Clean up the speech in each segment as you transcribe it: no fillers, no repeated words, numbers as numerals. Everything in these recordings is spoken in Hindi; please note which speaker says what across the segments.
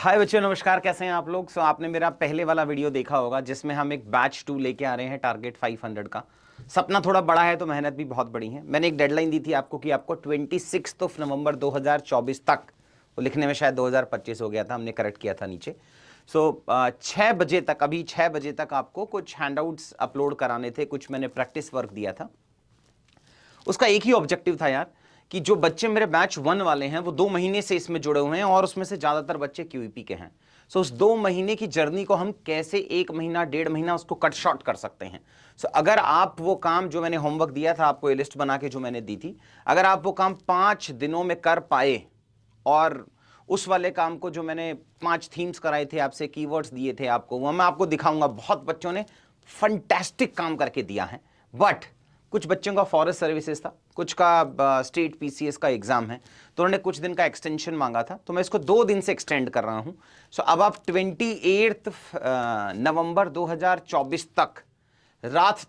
Speaker 1: हाय बच्चों, नमस्कार। कैसे हैं आप लोग? आपने मेरा पहले वाला वीडियो देखा होगा जिसमें हम एक बैच 2 लेके आ रहे हैं टारगेट 500 का। सपना थोड़ा बड़ा है तो मेहनत भी बहुत बड़ी है। मैंने एक डेडलाइन दी थी आपको कि आपको 26 नवंबर 2024 तक, वो लिखने में शायद 2025 हो गया था, हमने करेक्ट किया था नीचे। 6 बजे तक, अभी 6 बजे तक आपको कुछ हैंडआउट्स अपलोड कराने थे, कुछ मैंने प्रैक्टिस वर्क दिया था। उसका एक ही ऑब्जेक्टिव था यार, कि जो बच्चे मेरे बैच 1 वाले हैं वो 2 महीने से इसमें जुड़े हुए हैं और उसमें से ज्यादातर बच्चे क्यूईपी के हैं। उस 2 महीने की जर्नी को हम कैसे 1 महीना 1.5 महीना उसको कट शॉर्ट कर सकते हैं। अगर आप वो काम जो मैंने होमवर्क दिया था आपको, ये लिस्ट बना के जो मैंने दी थी, अगर आप वो काम 5 दिनों में कर पाए, और उस वाले काम को जो मैंने 5 थीम्स कराए थे आपसे, कीवर्ड्स दिए थे आपको, वो मैं आपको दिखाऊंगा। बहुत बच्चों ने फंटास्टिक काम करके दिया है, बट कुछ बच्चों का फॉरेस्ट सर्विसेज था, कुछ का स्टेट पीसीएस का एग्जाम है, तो उन्होंने कुछ दिन का एक्सटेंशन मांगा था, तो मैं इसको 2 दिन से एक्सटेंड कर रहा हूं। अब आप 28 नवंबर 2024 तक, रात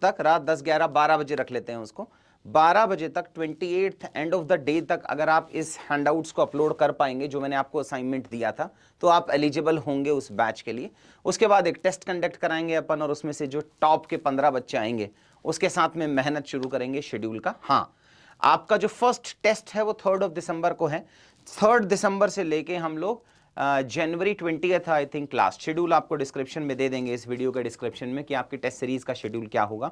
Speaker 1: 10 11 12 बजे रख लेते हैं उसको, 12 बजे तक, 28 एंड ऑफ द डे तक अगर आप इस हैंडआउट्स को अपलोड कर पाएंगे जो मैंने आपको असाइनमेंट दिया था, तो आप एलिजिबल होंगे उस बैच के लिए। उसके बाद एक टेस्ट कंडक्ट कराएंगे अपन, और उसमें से जो टॉप के 15 बच्चे आएंगे उसके साथ में मेहनत शुरू करेंगे शेड्यूल का। हाँ, आपका जो फर्स्ट टेस्ट है वो 3 दिसंबर को है। 3 दिसंबर से लेके हम लोग जनवरी 20 आई थिंक लास्ट। शेड्यूल आपको डिस्क्रिप्शन में दे देंगे, इस वीडियो के डिस्क्रिप्शन में, कि आपकी टेस्ट सीरीज का शेड्यूल क्या होगा।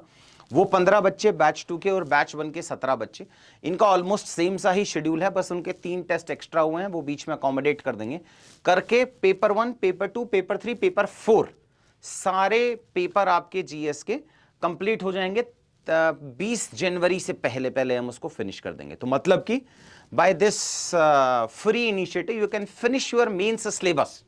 Speaker 1: वो 15 बच्चे बैच 2 के और बैच 1 के 17 बच्चे, इनका ऑलमोस्ट सेम सा ही शेड्यूल है, बस उनके 3 टेस्ट एक्स्ट्रा हुए हैं, वो बीच में अकोमोडेट कर देंगे करके। पेपर 1, पेपर 2, पेपर 3, पेपर 4, सारे पेपर आपके जीएस के कंप्लीट हो जाएंगे। 20 जनवरी से पहले पहले हम उसको फिनिश कर देंगे। तो मतलब कि by this free initiative you can finish your mains syllabus.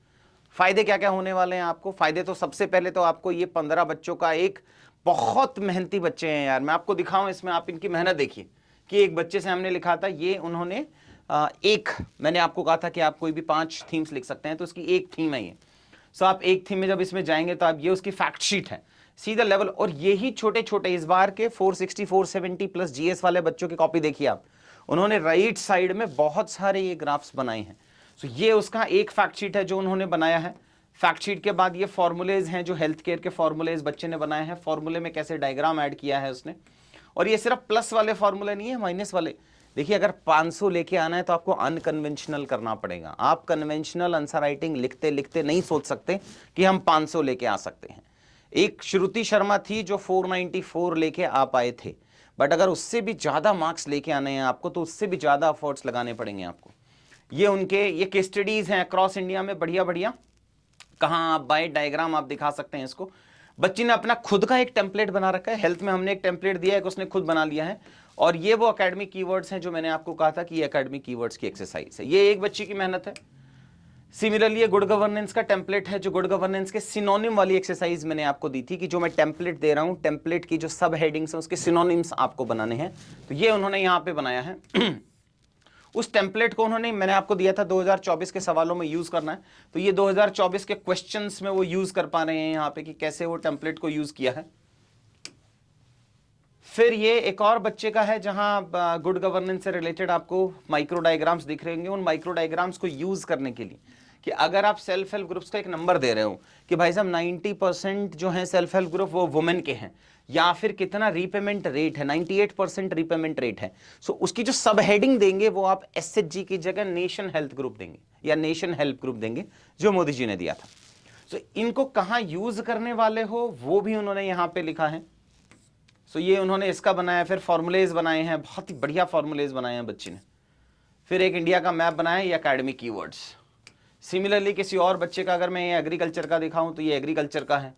Speaker 1: फायदे क्या क्या होने वाले हैं आपको? फायदे तो सबसे पहले तो आपको ये 15 बच्चों का, एक बहुत मेहनती बच्चे हैं यार, मैं आपको दिखाऊं इसमें, आप इनकी मेहनत देखिए। कि एक बच्चे से हमने लिखा था, ये उन्होंने मैंने आपको कहा था कि आप कोई भी 5 थीम्स लिख सकते हैं, तो उसकी एक थीम है ये। आप एक थीम में जब इसमें जाएंगे तो आप, ये उसकी फैक्ट शीट है, सीधा लेवल। और यही छोटे छोटे इस बार के 460 470 प्लस जीएस वाले बच्चों की कॉपी देखिए आप, उन्होंने राइट साइड में बहुत सारे ये ग्राफ्स बनाए हैं। ये उसका एक फैक्ट शीट है जो उन्होंने बनाया है। फैक्ट शीट के बाद ये फॉर्मूलेज हैं जो हेल्थ केयर के फॉर्मूलेज बच्चे ने बनाए हैं, फॉर्मूले में कैसे डायग्राम ऐड किया है उसने। और ये सिर्फ प्लस वाले फॉर्मूले नहीं है, माइनस वाले। देखिए, अगर 500 लेके आना है तो आपको अनकन्वेंशनल करना पड़ेगा। आप कन्वेंशनल आंसर राइटिंग लिखते लिखते नहीं सोच सकते कि हम 500 लेके आ सकते हैं। एक श्रुति शर्मा थी जो 494 लेके आ पाए थे, बट अगर उससे भी ज्यादा मार्क्स लेके आने हैं आपको, तो उससे भी ज्यादा एफर्ट्स लगाने पड़ेंगे आपको। ये केस स्टडीज हैं अक्रॉस इंडिया में, बढ़िया बढ़िया। कहाँ आप बाय डायग्राम आप दिखा सकते हैं इसको। बच्ची ने अपना खुद का एक टेम्पलेट बना रखा है। हेल्थ में हमने एक टेम्पलेट दिया है कि उसने खुद बना लिया है। और ये वो एकेडमिक कीवर्ड्स हैं जो मैंने आपको कहा था कि ये एकेडमिक कीवर्ड्स की एक्सरसाइज है। ये एक बच्ची की मेहनत है। सिमिलरली ये गुड गवर्नेंस का टेम्पलेट है, जो गुड गवर्नेंस के सिनोनिम वाली एक्सरसाइज मैंने आपको दी थी, कि जो मैं टेम्पलेट दे रहा हूं, टेम्पलेट की जो सब हेडिंग्स हैं उसके सिनोनिम्स आपको बनाने हैं। तो ये उन्होंने यहां पे बनाया है। उस टेम्पलेट को उन्होंने, मैंने आपको दिया था 2024 के सवालों में यूज करना है, तो ये 2024 के क्वेश्चंस में वो यूज कर पा रहे हैं यहाँ पे, कि कैसे वो टेम्पलेट को यूज किया है। फिर ये एक और बच्चे का है जहां गुड गवर्नेंस से रिलेटेड आपको माइक्रो डायग्राम्स दिख रहे होंगे। उन माइक्रो डायग्राम्स को यूज करने के लिए, कि अगर आप सेल्फ हेल्प ग्रुप्स का एक नंबर दे रहे हो कि भाई साहब 90% जो है सेल्फ हेल्प ग्रुप वो वुमेन के हैं, या फिर कितना रीपेमेंट रेट है, 98% रीपेमेंट रेट है, उसकी जो सब हेडिंग देंगे वो आप एसएचजी की जगह नेशन हेल्थ ग्रुप देंगे या नेशन हेल्प ग्रुप देंगे, जो मोदी जी ने दिया था। इनको कहां यूज करने वाले हो वो भी उन्होंने यहां पे लिखा है। ये उन्होंने इसका बनाया, फिर फॉर्मुलेज बनाए हैं, बहुत ही बढ़िया फॉर्मुलेज बनाए हैं बच्ची ने। फिर एक इंडिया का मैप बनाया, ये एकेडमिक कीवर्ड्स। सिमिलरली किसी और बच्चे का अगर मैं ये एग्रीकल्चर का दिखाऊं, तो ये एग्रीकल्चर का है।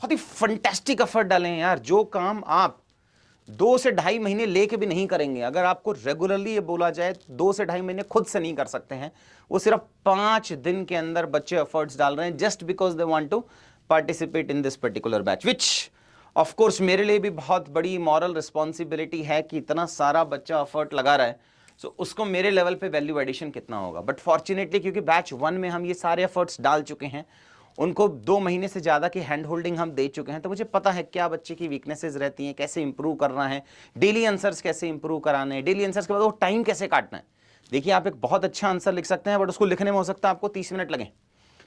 Speaker 1: बहुत ही फंटास्टिक एफर्ट डाले हैं यार। जो काम आप 2 से 2.5 महीने लेके भी नहीं करेंगे, अगर आपको रेगुलरली ये बोला जाए 2 से 2.5 महीने खुद से नहीं कर सकते हैं, वो सिर्फ 5 दिन के अंदर बच्चे एफर्ट्स डाल रहे हैं, just because they want to participate in this particular batch, which of course मेरे लिए भी बहुत बड़ी मॉरल रिस्पॉन्सिबिलिटी है कि इतना सारा बच्चा एफर्ट लगा रहा है, उसको मेरे लेवल पे वैल्यू एडिशन कितना होगा। बट फॉर्चुनेटली क्योंकि बैच 1 में हम ये सारे एफर्ट्स डाल चुके हैं, उनको 2 महीने से ज़्यादा की हैंड होल्डिंग हम दे चुके हैं, तो मुझे पता है क्या बच्चे की वीकनेसेस रहती हैं, कैसे इंप्रूव करना है, डेली आंसर्स कैसे इंप्रूव कराने हैं, डेली आंसर्स के बाद वो टाइम कैसे काटना है। देखिए, आप एक बहुत अच्छा आंसर लिख सकते हैं, बट उसको लिखने में हो सकता है आपको 30 मिनट लगे,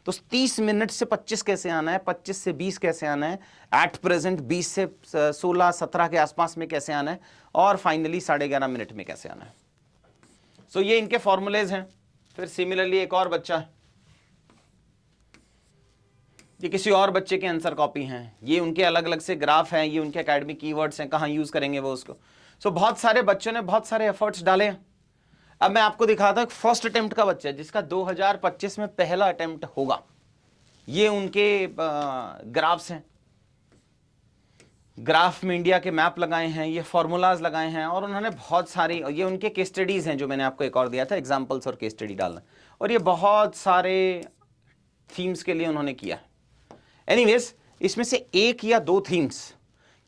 Speaker 1: तो 30 मिनट से 25 कैसे आना है, 25 से 20 कैसे आना है, एट प्रेजेंट 20 से 16-17 के आसपास में कैसे आना है, और फाइनली 11:30 मिनट में कैसे आना है। सो ये इनके फॉर्मूलेज हैं। फिर सिमिलरली एक और बच्चा है, ये किसी और बच्चे के आंसर कॉपी हैं, ये उनके अलग अलग से ग्राफ हैं, ये उनके एकेडमिक कीवर्ड्स हैं, कहाँ यूज करेंगे वो उसको। सो बहुत सारे बच्चों ने बहुत सारे एफर्ट्स डाले हैं। अब मैं आपको दिखाता हूं, फर्स्ट अटेम्प्ट का बच्चा है जिसका 2025 में पहला अटेम्प्ट होगा। ये उनके ग्राफ्स हैं, ग्राफ में इंडिया के मैप लगाए हैं, ये फॉर्मूलाज लगाए हैं, और उन्होंने बहुत सारी, ये उनके केस स्टडीज हैं जो मैंने आपको एक और दिया था, एग्जाम्पल्स और केस स्टडी डालना, और ये बहुत सारे थीम्स के लिए उन्होंने किया है। एनीवेज, इसमें से एक या दो थीम्स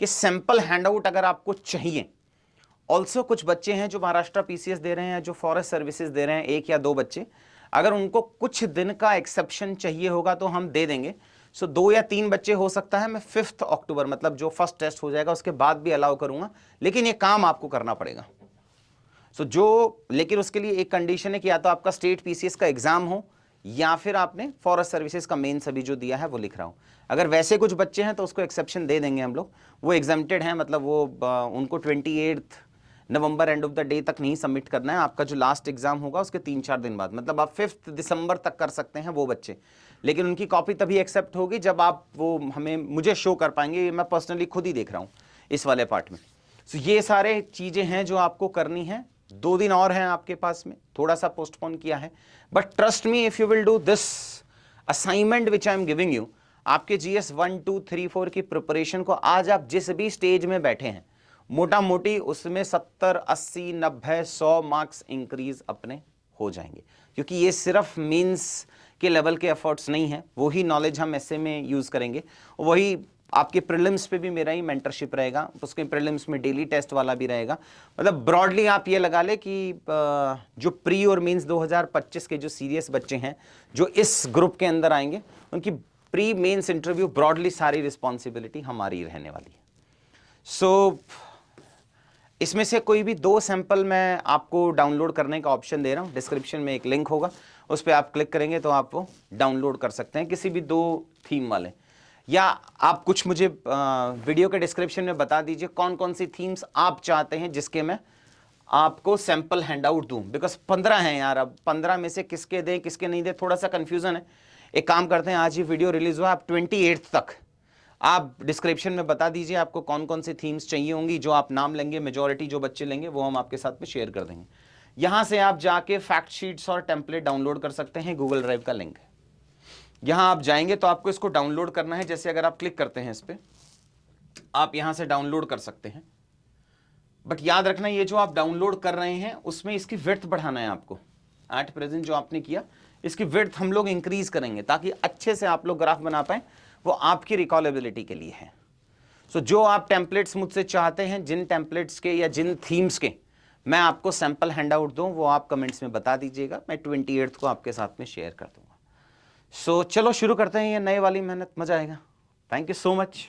Speaker 1: के सैंपल हैंडआउट अगर आपको चाहिए, ऑल्सो कुछ बच्चे हैं जो महाराष्ट्र पीसीएस दे रहे हैं, जो फॉरेस्ट सर्विसेज दे रहे हैं, एक या दो बच्चे, अगर उनको कुछ दिन का एक्सेप्शन चाहिए होगा तो हम दे देंगे। सो 2 या 3 बच्चे हो सकता है मैं 5 अक्टूबर, मतलब जो फर्स्ट टेस्ट हो जाएगा उसके बाद भी अलाउ करूंगा, लेकिन ये काम आपको करना पड़ेगा। लेकिन उसके लिए एक कंडीशन है कि या तो आपका स्टेट पीसीएस का एग्जाम हो, या फिर आपने फॉरेस्ट सर्विसेज का मेन सभी जो दिया है वो लिख रहा हूं। अगर वैसे कुछ बच्चे हैं तो उसको एक्सेप्शन दे देंगे हम लोग, वो एग्जाम्प्टेड हैं, मतलब वो उनको 28 नवंबर एंड ऑफ द डे तक नहीं सबमिट करना है। आपका जो लास्ट एग्जाम होगा उसके 3-4 दिन बाद, मतलब आप 5 दिसंबर तक कर सकते हैं वो बच्चे, लेकिन उनकी कॉपी तभी एक्सेप्ट होगी जब आप वो मुझे शो कर पाएंगे। मैं पर्सनली खुद ही देख रहा हूँ इस वाले पार्ट में। सो ये सारे चीजें हैं जो आपको करनी है। 2 दिन और हैं आपके पास में, थोड़ा सा पोस्टपोन किया है, but trust me, if you will do this assignment which I am giving you, आपके जीएस 1, 2, 3, 4 की प्रिपरेशन को आज आप जिस भी स्टेज में बैठे हैं, मोटा मोटी उसमें 70, 80, 90, 100 मार्क्स इंक्रीज अपने हो जाएंगे, क्योंकि ये सिर्फ मीन्स के लेवल के एफर्ट्स नहीं है, वही नॉलेज हम ऐसे में यूज करेंगे, वही आपके प्रीलिम्स पे भी मेरा ही मेंटरशिप रहेगा, उसके प्रीलिम्स में डेली टेस्ट वाला भी रहेगा। मतलब ब्रॉडली आप ये लगा ले कि जो प्री और मींस 2025 के जो सीरियस बच्चे हैं जो इस ग्रुप के अंदर आएंगे, उनकी प्री मेंस इंटरव्यू ब्रॉडली सारी रिस्पॉन्सिबिलिटी हमारी रहने वाली है। सो इसमें से कोई भी 2 सैंपल मैं आपको डाउनलोड करने का ऑप्शन दे रहा हूँ, डिस्क्रिप्शन में एक लिंक होगा, उस पर आप क्लिक करेंगे तो आप वो डाउनलोड कर सकते हैं, किसी भी 2 थीम वाले, या आप कुछ मुझे वीडियो के डिस्क्रिप्शन में बता दीजिए कौन कौन सी थीम्स आप चाहते हैं जिसके मैं आपको सैंपल हैंडआउट दूं, बिकॉज 15 हैं यार, अब 15 में से किसके दें किसके नहीं दें थोड़ा सा कंफ्यूजन है। एक काम करते हैं, आज ही वीडियो रिलीज हुआ, आप 28 तक आप डिस्क्रिप्शन में बता दीजिए आपको कौन कौन सी थीम्स चाहिए होंगी, जो आप नाम लेंगे, मेजॉरिटी जो बच्चे लेंगे वो हम आपके साथ में शेयर कर देंगे। यहां से आप जाके फैक्ट शीट्स और टेम्पलेट डाउनलोड कर सकते हैं, गूगल ड्राइव का लिंक है, यहां आप जाएंगे तो आपको इसको डाउनलोड करना है। जैसे अगर आप क्लिक करते हैं इस पर, आप यहां से डाउनलोड कर सकते हैं, बट याद रखना ये जो आप डाउनलोड कर रहे हैं उसमें इसकी विड्थ बढ़ाना है आपको। एट प्रेजेंट जो आपने किया इसकी विड्थ हम लोग इंक्रीज करेंगे ताकि अच्छे से आप लोग ग्राफ बना पाए, वो आपकी रिकॉलेबिलिटी के लिए है। सो जो आप टेम्पलेट्स मुझसे चाहते हैं, जिन टेम्पलेट्स के या जिन थीम्स के मैं आपको सैंपल हैंडआउट दूं, वो आप कमेंट्स में बता दीजिएगा, मैं 28 को आपके साथ में शेयर कर दूंगा। सो चलो शुरू करते हैं ये नए वाली मेहनत, मजा आएगा। Thank you so much.